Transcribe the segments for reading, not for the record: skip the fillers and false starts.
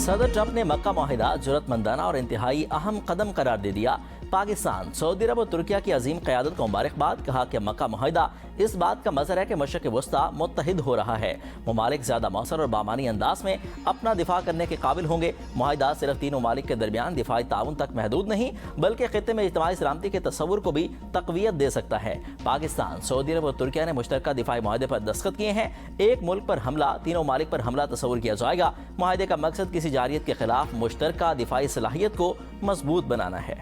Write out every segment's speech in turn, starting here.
सदर ट्रंप ने मक्का मुआहिदा जुर्रतमंदाना और इंतहाई अहम कदम करार दे दिया। पाकिस्तान, सऊदी अरब और तुर्किया की अजीम क़यादत को मुबारकबाद। कहा कि मक्का मुआहिदा इस बात का मज़हर है कि मशरिक़ वस्ता मुत्तहिद हो रहा है। ममालिक ज़्यादा मौसर और बामानी अंदाज में अपना दिफा करने के काबिल होंगे। मुआहिदा सिर्फ तीन ममालिक के दरमियान दिफाई ताउन तक महदूद नहीं बल्कि ख़ित्ते में इज्तिमाई सलामती के तस्वुर को भी तक़वियत दे सकता है। पाकिस्तान, सऊदी अरब और तुर्किया ने मुश्तरका दिफाई मुआहदे पर दस्तखत किए हैं। एक मुल्क पर हमला, तीनों ममालिक पर हमला तस्वुर किया जाएगा। मुआहदे का मकसद किसी जारियत के खिलाफ मुश्तरका दिफाई सलाहियत को मजबूत बनाना है।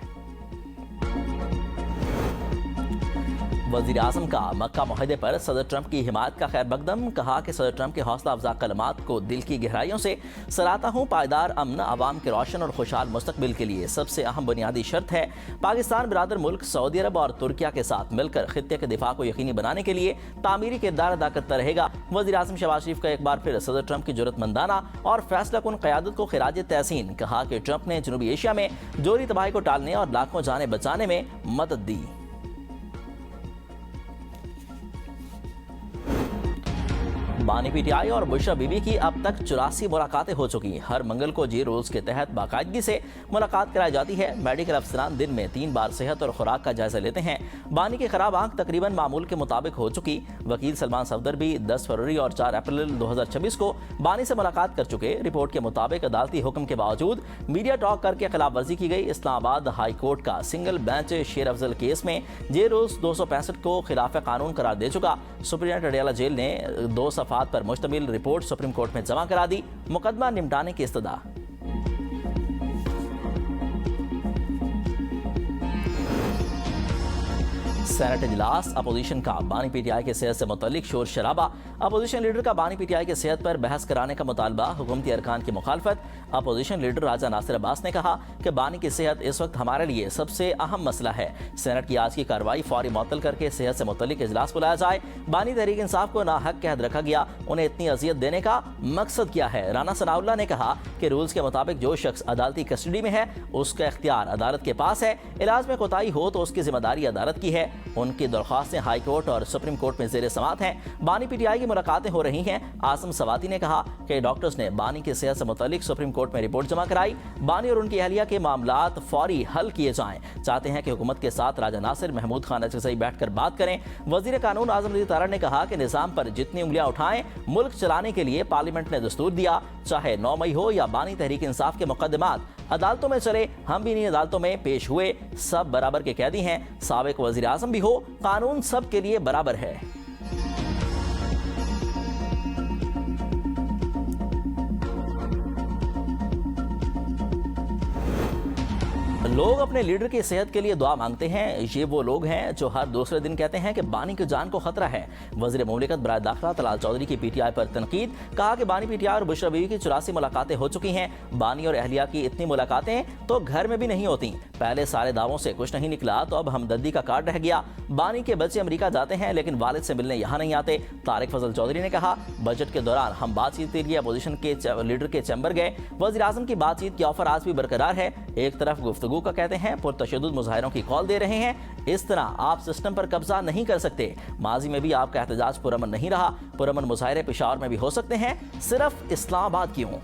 वज़ीर आज़म का मक्का मुआहदे पर सदर ट्रंप की हिमायत का खैर मकदम। कहा कि सदर ट्रंप के हौसला अफजा कलमात को दिल की गहराइयों से सराहता हूँ। पायदार अमन आवाम के रोशन और खुशहाल मुस्तकबिल के लिए सबसे अहम बुनियादी शर्त है। पाकिस्तान बिरादर मुल्क सऊदी अरब और तुर्किया के साथ मिलकर खित्ते के दिफा को यकीनी बनाने के लिए तामीरी किरदार अदा करता रहेगा। वज़ीर आज़म शहबाज शरीफ का एक बार फिर सदर ट्रंप की जुर्रतमंदाना और फैसलाकुन क़यादत को खिराज तहसीन। कहा कि ट्रंप ने जनूबी एशिया में जोरी तबाही को टालने और लाखों जाने बचाने में मदद दी। बानी पीटीआई और बुशरा बीबी की अब तक 84 मुलाकातें हो चुकी। हर मंगल को जी रोज के तहत बाकायदगी से मुलाकात कराई जाती है। मेडिकल अफसरान दिन में 3 बार सेहत और खुराक का जायजा लेते हैं। बानी की खराब आंख तकरीबन मामूल के मुताबिक हो चुकी। वकील सलमान सफदर भी 10 फरवरी और 4 अप्रैल 2026 को बानी से मुलाकात कर चुके। रिपोर्ट के मुताबिक अदालती हुक्म के बावजूद मीडिया टॉक करके खिलाफ वर्जी की गई। इस्लामाबाद हाई कोर्ट का सिंगल बेंच शेर अफजल केस में जे रोज 265 को खिलाफ कानून करार दे चुका। सुप्रीडेंट अडियाला जेल ने 2 सफात पर मुश्तमिल रिपोर्ट सुप्रीम कोर्ट में जमा करा दी। मुकदमा निपटाने की इस्तदा। सेनेट इजलास, अपोजिशन का बानी पीटीआई के सेहत से मुतल्लिक शोर शराबा। अपोजिशन लीडर का बानी पीटीआई के सेहत पर बहस कराने का मुतालबा। हुकूमती अरकान की मुखालफत। अपोजिशन लीडर राजा नासिर अब्बास ने कहा कि बानी की सेहत इस वक्त हमारे लिए सबसे अहम मसला है। सेनेट की आज की कार्रवाई फौरी मुअत्तल करके सेहत से मुतल्लिक इजलास बुलाया जाए। बानी तहरीक इंसाफ को नाहक कहद रखा गया। उन्हें इतनी अजियत देने का मकसद क्या है? राना सनाउल्लाह ने कहा कि रूल्स के मुताबिक जो शख्स अदालती कस्टडी में है उसका इख्तियार अदालत के पास है। इलाज में कोताही हो तो उसकी जिम्मेदारी अदालत की है। उनकी दरख्वास्तें हाई कोर्ट और सुप्रीम कोर्ट में ज़ेर समात हैं। बानी पीटीआई की मुलाकातें हो रही हैं। आसम सवाती ने कहा कि डॉक्टर्स ने बानी की सेहत से मुतालिक सुप्रीम कोर्ट में रिपोर्ट जमा कराई। बानी और उनकी अहलिया के मामलात फौरी हल किए जाएं। चाहते हैं कि हुकूमत के साथ राजा नासिर, महमूद खान अजरसई बैठकर बात करें। वजीर कानून आजम रज़ी तारा ने कहा कि निज़ाम पर जितनी उंगलियां उठाएं, मुल्क चलाने के लिए पार्लियामेंट ने दस्तूर दिया। चाहे 9 मई हो या बानी तहरीक इंसाफ के मुकदमात अदालतों में चले, हम भी इन्हीं अदालतों में पेश हुए। सब बराबर के कैदी हैं। साबिक वजीर आजम भी हो, कानून सब के लिए बराबर है। लोग अपने लीडर की सेहत के लिए दुआ मांगते हैं। ये वो लोग हैं जो हर दूसरे दिन कहते हैं कि बानी की जान को खतरा है। वज़ीर मुमलिकत बराए दाखिला तलाल चौधरी की पीटीआई पर तनकीद। कहा कि बानी पीटीआई और बुशरा बीवी की 84 मुलाकातें हो चुकी हैं। बानी और अहलिया की इतनी मुलाकातें तो घर में भी नहीं होती। पहले सारे दावों से कुछ नहीं निकला तो अब हमदर्दी का कार्ड रह गया। बानी के बच्चे अमेरिका जाते हैं लेकिन वालिद से मिलने यहाँ नहीं आते। तारिक फजल चौधरी ने कहा बजट के दौरान हम बातचीत के लिए अपोजिशन के लीडर के चैम्बर गए। वज़ीर आज़म की बातचीत की ऑफर आज भी बरकरार है। एक तरफ गुफ्तगू का कहते हैं, पुरतशद्दुद मुजाहिरों की कॉल दे रहे हैं। इस तरह आप सिस्टम पर कब्जा नहीं कर सकते। माजी में भी आपका एहतजाज पुरअमन नहीं रहा। पुरअमन मुजाहिरे पेशावर में भी हो सकते हैं, सिर्फ इस्लामाबाद क्यों?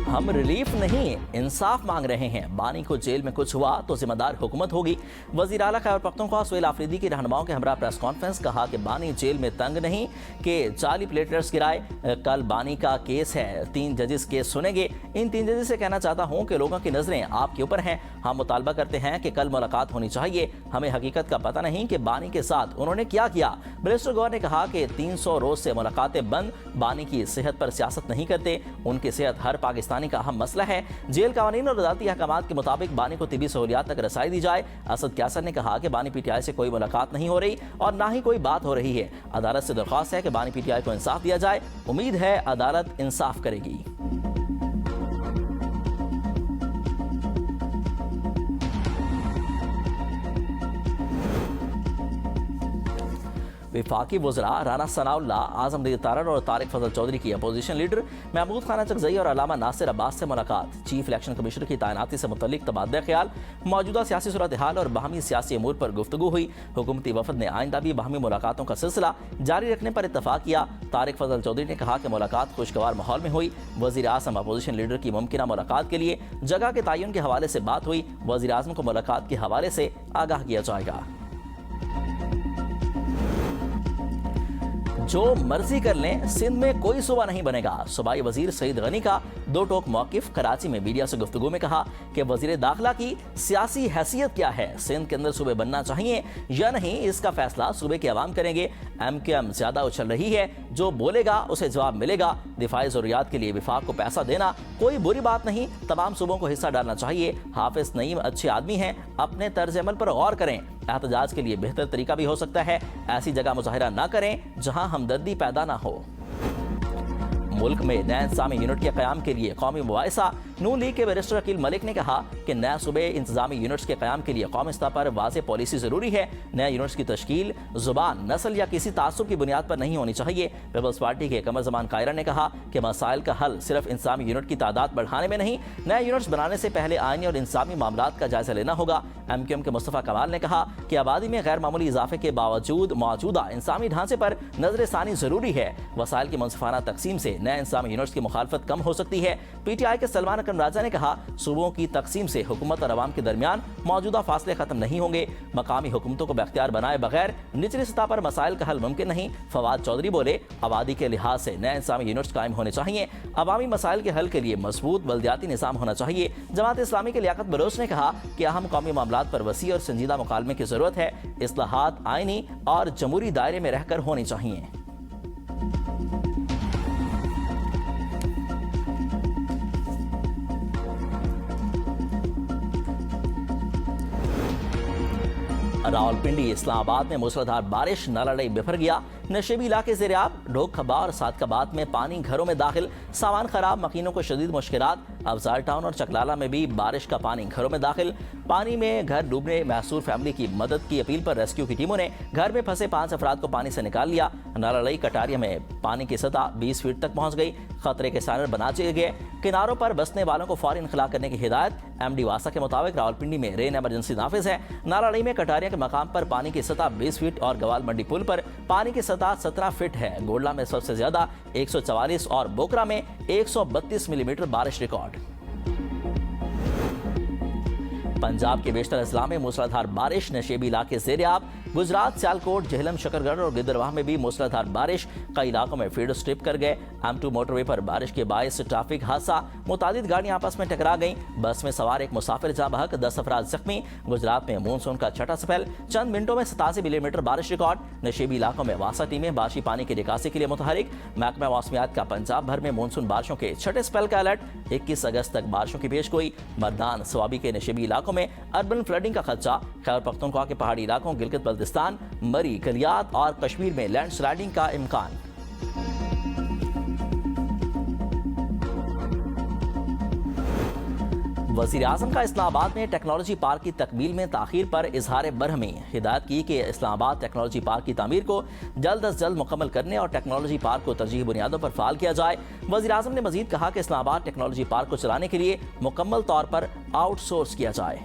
हम रिलीफ नहीं इंसाफ मांग रहे हैं। बानी को जेल में कुछ हुआ तो जिम्मेदार हुकूमत होगी। वज़ीर आला खैबर पख्तूनख्वा सुहेल आफरीदी की रहनुमाओं के हमरा प्रेस कॉन्फ्रेंस। कहा कि बानी जेल में तंग नहीं कि जाली प्लेटलेट्स गिराए। कल बानी का केस है, 3 जजेस केस सुनेंगे। इन 3 जजेस से कहना चाहता हूँ कि लोगों की नजरें आपके ऊपर हैं। हम मुतालबा करते हैं कि कल मुलाकात होनी चाहिए। हमें हकीकत का पता नहीं कि बानी के साथ उन्होंने क्या किया। मिनिस्टर गौर ने कहा कि 300 रोज से मुलाकातें बंद। बानी की सेहत पर सियासत नहीं करते। उनकी सेहत हर पाकिस्तानी का अहम मसला है। जेल कानून और अदालती अहकामात के मुताबिक बानी को तिबी सहूलियात तक रसाई दी जाए। असद क्यासर ने कहा कि बानी पीटीआई से कोई मुलाकात नहीं हो रही और ना ही कोई बात हो रही है। अदालत से दरख्वास्त है कि बानी पीटीआई को इंसाफ दिया जाए। उम्मीद है अदालत इंसाफ करेगी। वफाकी वज़रा राना सनाउल्लाह, आज़मदीन तारड़ और तारिक फजल चौधरी की अपोजिशन लीडर महमूद खान चकजई और अल्लामा नासिर अब्बास से मुलाकात, चीफ इलेक्शन कमिश्नर की तैनाती से मुतल्लिक तबादला ख्याल, मौजूदा सियासी सूरत हाल और बाहमी सियासी अमूर पर गुफ्तगू हुई। हुकूमती वफद ने आइंदा भी बाहमी मुलाकातों का सिलसिला जारी रखने पर इत्तफाक किया। तारिक फजल चौधरी ने कहा कि मुलाकात खुशगवार माहौल में हुई। वज़ीर आज़म अपोजिशन लीडर की मुमकिना मुलाकात के लिए जगह के तयन के हवाले से बात हुई। वज़ीर आज़म को मुलाकात के हवाले से आगाह किया जाएगा। जो मर्जी कर लें, सिंध में कोई सूबा नहीं बनेगा। सूबाई वजीर सईद गनी का दो टोक मौकिफ कराची में मीडिया से गुफ्तगू में कहा कि वजीर दाखिला की सियासी हैसियत क्या है, सिंध के अंदर सूबे बनना चाहिए या नहीं, इसका फैसला सूबे के अवाम करेंगे। MQM ज्यादा उछल रही है, जो बोलेगा उसे जवाब मिलेगा। दिफाई जरूरियात के लिए विफाक को पैसा देना कोई बुरी बात नहीं, तमाम सूबों को हिस्सा डालना चाहिए। हाफिज नईम अच्छे आदमी हैं, अपने तर्ज अमल पर गौर करें। एहतजाज के लिए बेहतर तरीका भी हो सकता है, ऐसी जगह मुजाहिरा ना करें जहां हमदर्दी पैदा ना हो। मुल्क में नए इंतजामी यूनिट के क़याम के लिए कौमी मुबाहिसा, नून लीग के बैरिस्टर अकील मलिक ने कहा कि नए सूबे इंतजामी यूनिट्स के क़याम के लिए कौमी स्तर पर वाज़ेह पॉलिसी ज़रूरी है। नए यूनिट्स की तश्कील ज़ुबान, नस्ल या किसी तासुब की बुनियाद पर नहीं होनी चाहिए। पीपल्स पार्टी के कमर ज़मान कायरा ने कहा कि मसाइल का हल सिर्फ इंतजामी यूनिट की तादाद बढ़ाने में नहीं, नए यूनिट्स बनाने से पहले आइनी और इंतजामी मामलात का जायजा लेना होगा। MQM के मुस्तफ़ा कमाल ने कहा कि आबादी में गैर मामूली इजाफे के बावजूद मौजूदा इंतजामी ढांचे पर नजर सानी ज़रूरी है। वसाइल की मुनसिफाना तकसीम से नए इंतजामी यूनिट्स की मुखालफत कम हो सकती है। PTI के सलमान अकरम राजा ने कहा सूबों की तकसीम से हुकूमत और अवाम के दरमियान मौजूदा फासले खत्म नहीं होंगे। मकामी हुकूमतों को बख्तियार बनाए बगैर निचली सतह पर मसाइल का हल मुमकिन नहीं। फवाद चौधरी बोले, आबादी के लिहाज से नए इंतजामी यूनिट्स कायम होने चाहिए। अवामी मसाइल के हल के लिए मजबूत बल्दियाती निज़ाम होना चाहिए। जमात इस्लामी के लियाकत बलोच ने कहा कि अहम कौमी मामलात पर वसी और संजीदा मुकालमे की जरूरत है। इस्लाहात आईनी और जमहूरी दायरे में रहकर होनी चाहिए। रावलपिंडी इस्लामाबाद में मूसलाधार बारिश, नाला बिफर गया। नशेबी इलाके ज़ेर-ए-आब, ढोक खबा और सादकाबाद में पानी घरों में दाखिल, सामान खराब, मकीनों को शदीद मुश्किलात। अफजार टाउन और चकलाला में भी बारिश का पानी घरों में दाखिल। पानी में घर डूबने महसूर फैमिली की मदद की अपील पर रेस्क्यू की टीमों ने घर में फंसे 5 अफराद को पानी से निकाल लिया। नाला कटारिया में पानी की सतह 20 फीट तक पहुंच गई। खतरे के साइरन बना दिए गए। किनारों पर बसने वालों को फौरी इनखला करने की हिदायत। MD वासा के मुताबिक रावलपिंडी में रेन एमरजेंसी नाफिज है। नाला में कटारिया के मकाम पर पानी की सतह 20 फीट और गवाल मंडी पुल पर पानी की सतह 17 फीट है। गोडला में सबसे ज्यादा 144 और बोकरा में 132 मिलीमीटर बारिश रिकॉर्ड। पंजाब के बेशतर अजला में मूसलाधार बारिश, नशेबी इलाके ज़ेर-ए-आब। गुजरात, सियालकोट, झेलम, शकरगढ़ और गिद्दरवाह में भी मूसलाधार बारिश, कई इलाकों में फील्ड स्ट्रिप कर गए। M2 मोटरवे पर बारिश के बायस ट्रैफिक हादसा, मुतादिद गाड़ियां आपस में टकरा गईं। बस में सवार एक मुसाफिर जाँ बहक, 10 अफराद जख्मी। गुजरात में मानसून का छठा स्पेल, चंद मिनटों में 87 मिलीमीटर बारिश रिकॉर्ड। नशेबी इलाकों में वासा टीमें बारिशी पानी की निकासी के लिए मुतहरिक। महकमा मौसमियात का पंजाब भर में मानसून बारिशों के छठे स्पेल का अलर्ट। 21 अगस्त तक बारिशों की पेशगोई। मर्दान, स्वाबी के नशेबी इलाकों में अर्बन फ्लडिंग का खदशा। खैबर पख्तूनख्वा के पहाड़ी इलाकों, गिलगित बल्तिस्तान, मरी, कलियात और कश्मीर में लैंडस्लाइडिंग का इम्कान। वज़ीर आज़म का इस्लामाबाद में टेक्नोलॉजी पार्क की तकमील में ताखीर पर इजहार बरहमी। हिदायत की कि इस्लामाबाद टेक्नोलॉजी पार्क की तामीर को जल्द अज जल्द मुकम्मल करने और टेक्नोलॉजी पार्क को तरजीही बुनियादों पर फ़ाल किया जाए। वज़ीर आज़म ने मजीद कहा कि इस्लामाबाद टेक्नोलॉजी पार्क को चलाने के लिए मुकम्मल तौर पर आउटसोर्स किया जाए।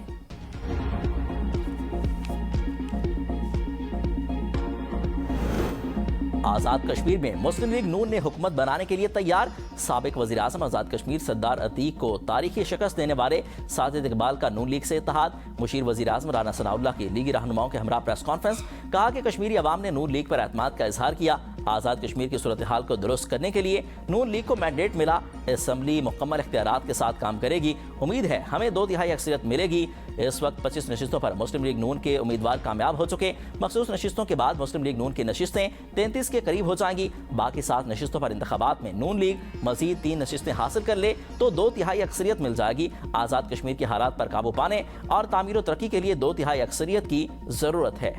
आज़ाद कश्मीर में मुस्लिम लीग नून ने हुकूमत बनाने के लिए तैयार। साबिक वज़ीर आज़म आज़ाद कश्मीर सरदार अतीक को तारीखी शिकस्त देने वाले साजिद इकबाल का नून लीग से इत्तेहाद। मुशीर वज़ीर आज़म राना सनाउल्लाह की लीगी रहनुमाओं के हमरा प्रेस कॉन्फ्रेंस। कहा कि कश्मीरी अवाम ने नून लीग पर एतमाद का इजहार किया। आज़ाद कश्मीर की सूरत हाल को दुरुस्त करने के लिए नून लीग को मैंडेट मिला। असम्बली मुकम्मल इख्तियारात के साथ काम करेगी। उम्मीद है हमें 2/3 अक्सरियत मिलेगी। इस वक्त 25 नशिस्तों पर मुस्लिम लीग नून के उम्मीदवार कामयाब हो चुके। मखसूस नशिस्तों के बाद मुस्लिम लीग नून की नशिस्तें 33 के करीब हो जाएंगी। बाकी 7 नशिस्तों पर इंतखाबात में नून लीग मजीद 3 नशिस्तें हासिल कर ले तो 2/3 अक्सरियत मिल जाएगी। आज़ाद कश्मीर के हालात पर काबू पाने और तामीर व तरक्की के लिए 2/3 अक्सरियत की जरूरत है।